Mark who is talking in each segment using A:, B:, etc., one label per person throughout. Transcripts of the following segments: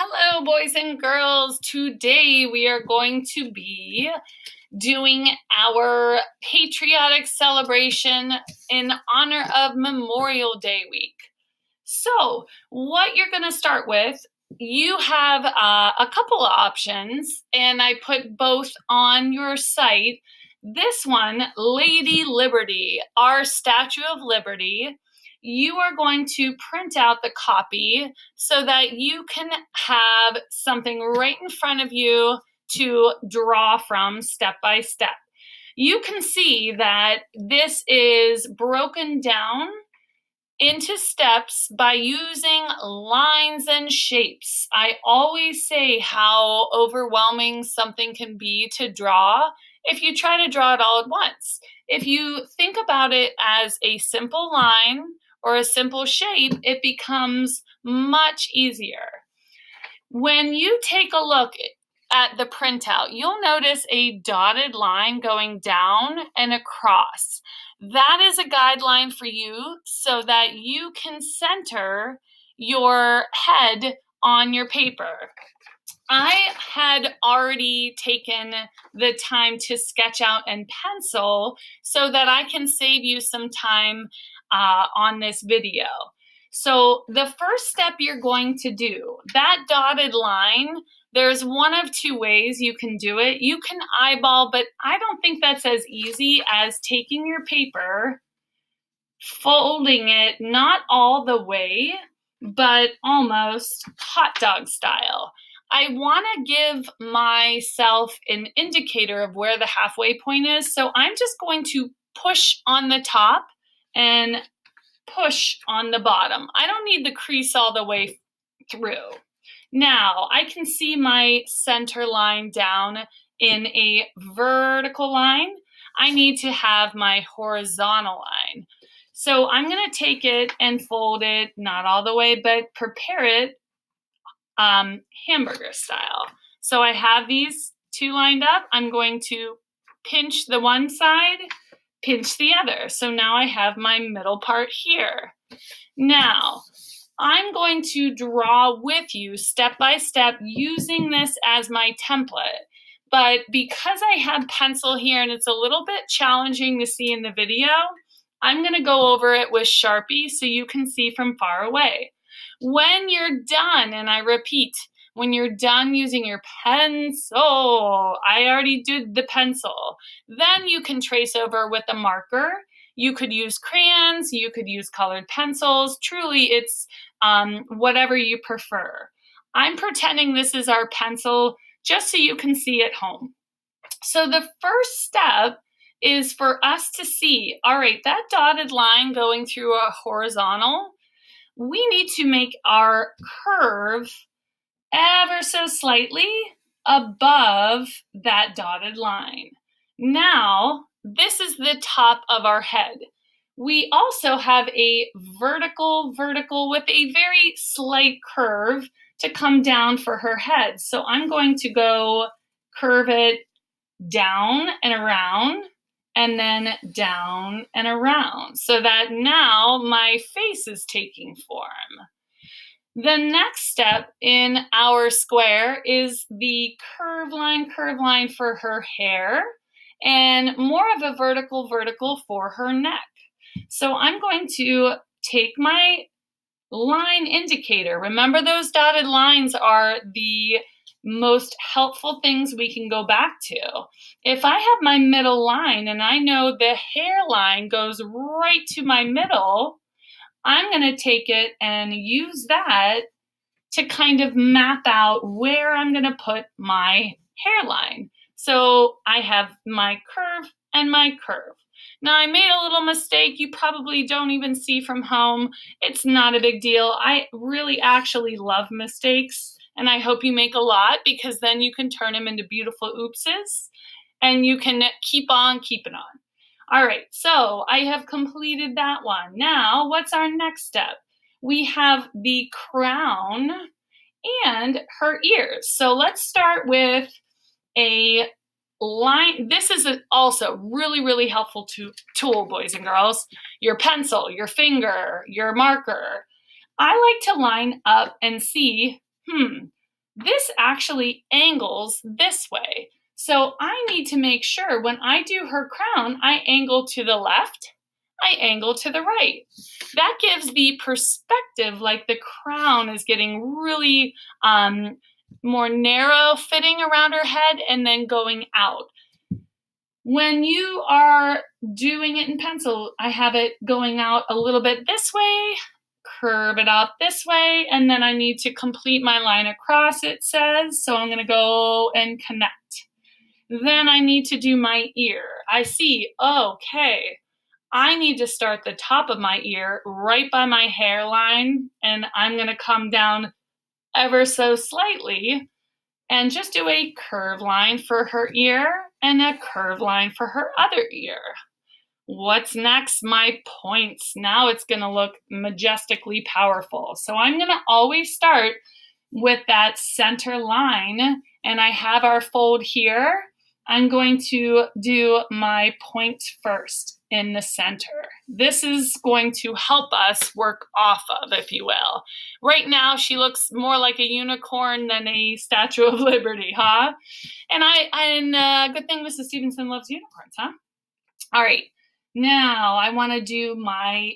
A: Hello, boys and girls. Today we are going to be doing our patriotic celebration in honor of Memorial Day week. So, what you're going to start with, you have a couple of options, and I put both on your site. This one, Lady Liberty, our Statue of Liberty. You are going to print out the copy so that you can have something right in front of you to draw from step by step. You can see that this is broken down into steps by using lines and shapes. I always say how overwhelming something can be to draw if you try to draw it all at once. If you think about it as a simple line or a simple shape, it becomes much easier. When you take a look at the printout, you'll notice a dotted line going down and across. That is a guideline for you so that you can center your head on your paper. I had already taken the time to sketch out and pencil so that I can save you some time on this video. So the first step you're going to do, that dotted line, there's one of two ways you can do it. You can eyeball, but I don't think that's as easy as taking your paper, folding it, not all the way, but almost hot dog style. I want to give myself an indicator of where the halfway point is, so I'm just going to push on the top and push on the bottom. I don't need the crease all the way through. Now, I can see my center line down in a vertical line. I need to have my horizontal line. So I'm going to take it and fold it, not all the way, but prepare it hamburger style. So I have these two lined up. I'm going to pinch the one side, pinch the other. So now I have my middle part here. Now, I'm going to draw with you step by step using this as my template. But because I have pencil here and it's a little bit challenging to see in the video, I'm going to go over it with Sharpie so you can see from far away. When you're done, and I repeat, when you're done using your pencil, I already did the pencil, then you can trace over with a marker. You could use crayons, you could use colored pencils. Truly, it's whatever you prefer. I'm pretending this is our pencil just so you can see at home. So the first step is for us to see, all right, that dotted line going through a horizontal, we need to make our curve ever so slightly above that dotted line. Now, this is the top of our head. We also have a vertical with a very slight curve to come down for her head. So I'm going to go curve it down and around, and then down and around, so that now my face is taking form. The next step in our square is the curve line for her hair, and more of a vertical for her neck. So I'm going to take my line indicator. Remember, those dotted lines are the most helpful things we can go back to. If I have my middle line and I know the hairline goes right to my middle, I'm going to take it and use that to kind of map out where I'm going to put my hairline. So I have my curve and my curve. Now, I made a little mistake you probably don't even see from home. It's not a big deal. I really actually love mistakes, and I hope you make a lot, because then you can turn them into beautiful oopses and you can keep on keeping on. All right, so I have completed that one. Now, what's our next step? We have the crown and her ears. So let's start with a line. This is also really helpful tool, boys and girls. Your pencil, your finger, your marker. I like to line up and see, this actually angles this way. So I need to make sure when I do her crown, I angle to the left, I angle to the right. That gives the perspective like the crown is getting really more narrow fitting around her head and then going out. When you are doing it in pencil, I have it going out a little bit this way, curve it out this way, and then I need to complete my line across, it says. So I'm going to go and connect. Then I need to do my ear. I see, okay, I need to start the top of my ear right by my hairline, and I'm going to come down ever so slightly and just do a curved line for her ear and a curved line for her other ear. What's next? My points. Now it's going to look majestically powerful. So I'm going to always start with that center line, and I have our fold here. I'm going to do my point first in the center. This is going to help us work off of, if you will. Right now, she looks more like a unicorn than a Statue of Liberty, huh? And good thing Mrs. Stevenson loves unicorns, huh? All right, now I want to do my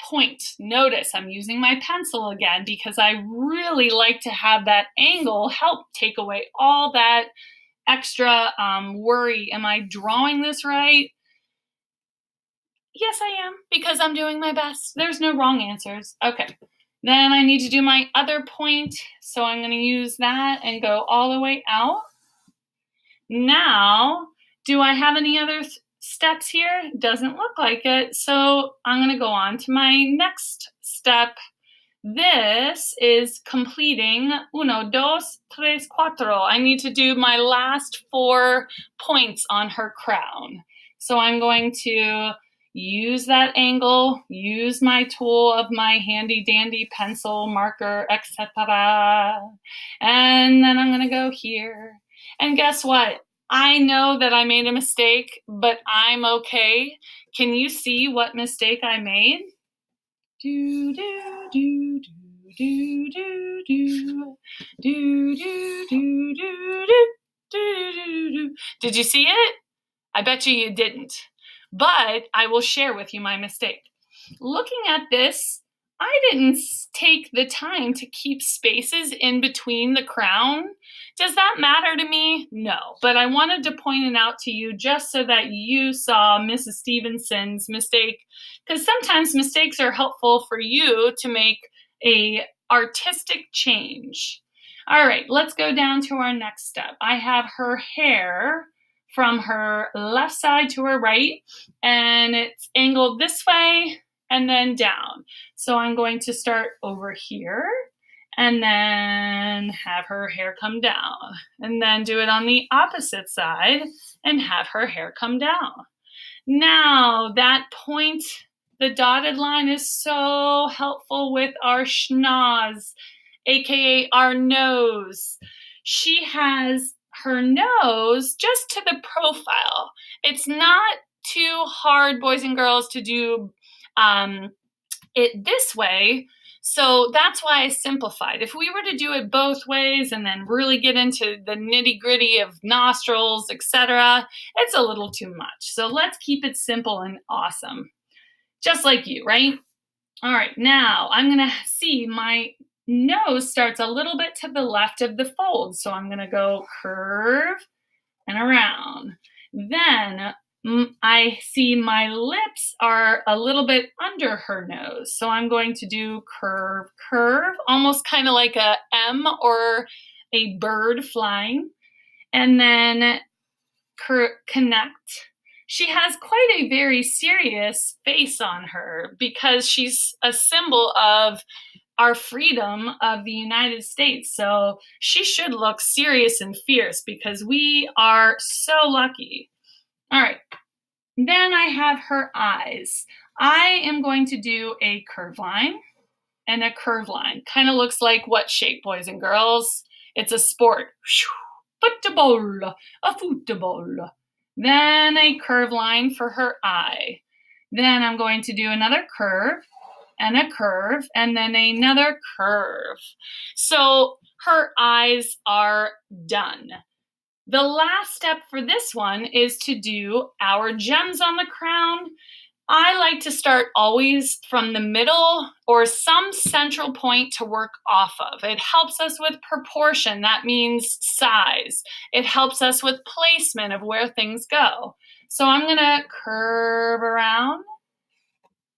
A: point. Notice I'm using my pencil again because I really like to have that angle help take away all that extra worry. Am I drawing this right? Yes, I am, because I'm doing my best. There's no wrong answers. Okay, then I need to do my other point. So I'm going to use that and go all the way out. Now, do I have any other steps here? Doesn't look like it. So I'm going to go on to my next step. This is completing 1, 2, 3, 4. I need to do my last 4 points on her crown. So I'm going to use that angle, use my tool of my handy dandy pencil, marker, etc. And then I'm going to go here. And guess what? I know that I made a mistake, but I'm okay. Can you see what mistake I made? Do do do do do do do do do do do. Did you see it? I bet you didn't. But I will share with you my mistake. Looking at this, I didn't take the time to keep spaces in between the crown. Does that matter to me? No, but I wanted to point it out to you just so that you saw Mrs. Stevenson's mistake, because sometimes mistakes are helpful for you to make a artistic change. All right, let's go down to our next step. I have her hair from her left side to her right, and it's angled this way and then down. So I'm going to start over here and then have her hair come down, and then do it on the opposite side and have her hair come down. Now that point, the dotted line, is so helpful with our schnoz, aka our nose. She has her nose just to the profile. It's not too hard, boys and girls, to do it this way. So that's why I simplified. If we were to do it both ways and then really get into the nitty-gritty of nostrils, etc., it's a little too much. So let's keep it simple and awesome. Just like you, right? All right, now I'm going to see my nose starts a little bit to the left of the fold. So I'm going to go curve and around. Then I see my lips are a little bit under her nose. So I'm going to do curve, curve, almost kind of like a M or a bird flying. And then connect. She has quite a very serious face on her because she's a symbol of our freedom of the United States. So she should look serious and fierce because we are so lucky. All right, then I have her eyes. I am going to do a curve line and a curve line. Kind of looks like what shape, boys and girls? It's a sport. Football, a football. Then a curve line for her eye. Then I'm going to do another curve and a curve and then another curve. So her eyes are done. The last step for this one is to do our gems on the crown. I like to start always from the middle or some central point to work off of. It helps us with proportion. That means size. It helps us with placement of where things go. So I'm going to curve around,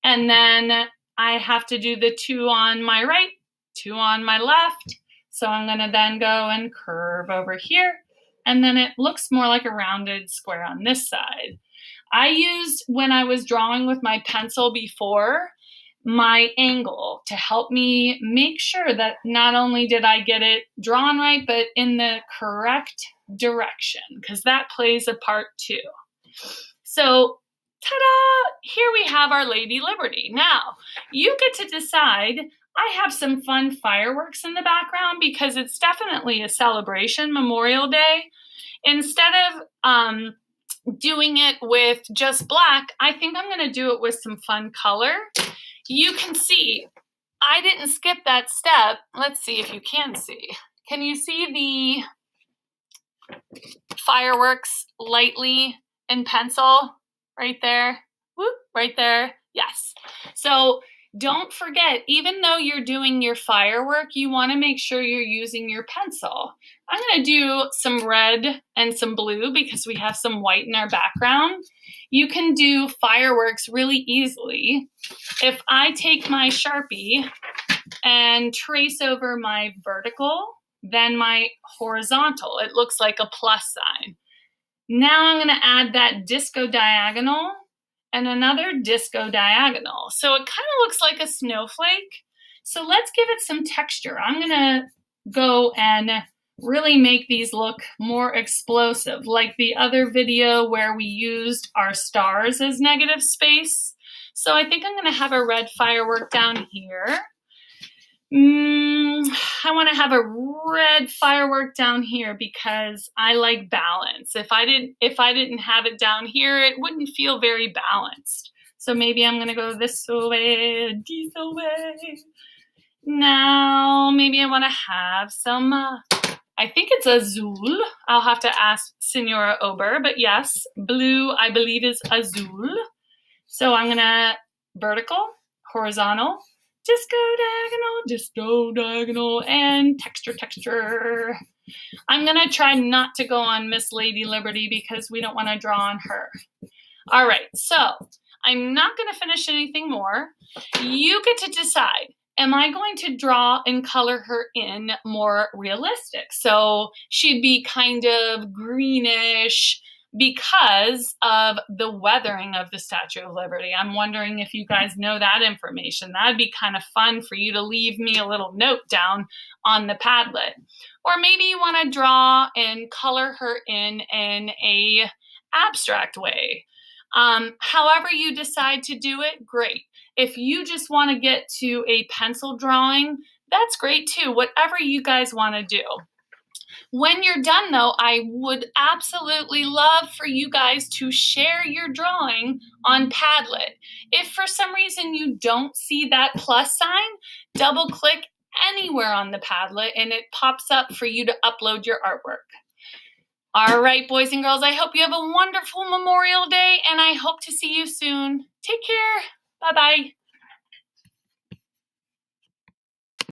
A: and then I have to do the 2 on my right, 2 on my left. So I'm going to then go and curve over here, and then it looks more like a rounded square on this side. I used, when I was drawing with my pencil before, my angle to help me make sure that not only did I get it drawn right, but in the correct direction, because that plays a part too. So, ta-da! Here we have our Lady Liberty. Now, you get to decide. I have some fun fireworks in the background because it's definitely a celebration, Memorial Day. Instead of doing it with just black, I think I'm going to do it with some fun color. You can see I didn't skip that step. Let's see if you can see. Can you see the fireworks lightly in pencil right there? Whoop, right there. Yes. So don't forget, even though you're doing your firework, you want to make sure you're using your pencil. I'm going to do some red and some blue because we have some white in our background. You can do fireworks really easily. If I take my Sharpie and trace over my vertical, then my horizontal, it looks like a plus sign. Now I'm going to add that disco diagonal and another disco diagonal. So it kind of looks like a snowflake. So let's give it some texture. I'm gonna go and really make these look more explosive, like the other video where we used our stars as negative space. So I think I'm gonna have a red firework down here. I want to have a red firework down here because I like balance. If I didn't have it down here, it wouldn't feel very balanced. So maybe I'm going to go this way, this way. Now, maybe I want to have some, I think it's azul. I'll have to ask Senora Ober, but yes, blue, I believe, is azul. So I'm going to vertical, horizontal, disco diagonal, and texture. I'm going to try not to go on Miss Lady Liberty because we don't want to draw on her. All right, so I'm not going to finish anything more. You get to decide. Am I going to draw and color her in more realistic? So she'd be kind of greenish, because of the weathering of the Statue of Liberty. I'm wondering if you guys know that information. That'd be kind of fun for you to leave me a little note down on the Padlet. Or maybe you want to draw and color her in a abstract way. However you decide to do it, great. If you just want to get to a pencil drawing, that's great too. Whatever you guys want to do. When you're done, though, I would absolutely love for you guys to share your drawing on Padlet. If for some reason you don't see that plus sign, double-click anywhere on the Padlet and it pops up for you to upload your artwork. All right, boys and girls, I hope you have a wonderful Memorial Day, and I hope to see you soon. Take care. Bye-bye.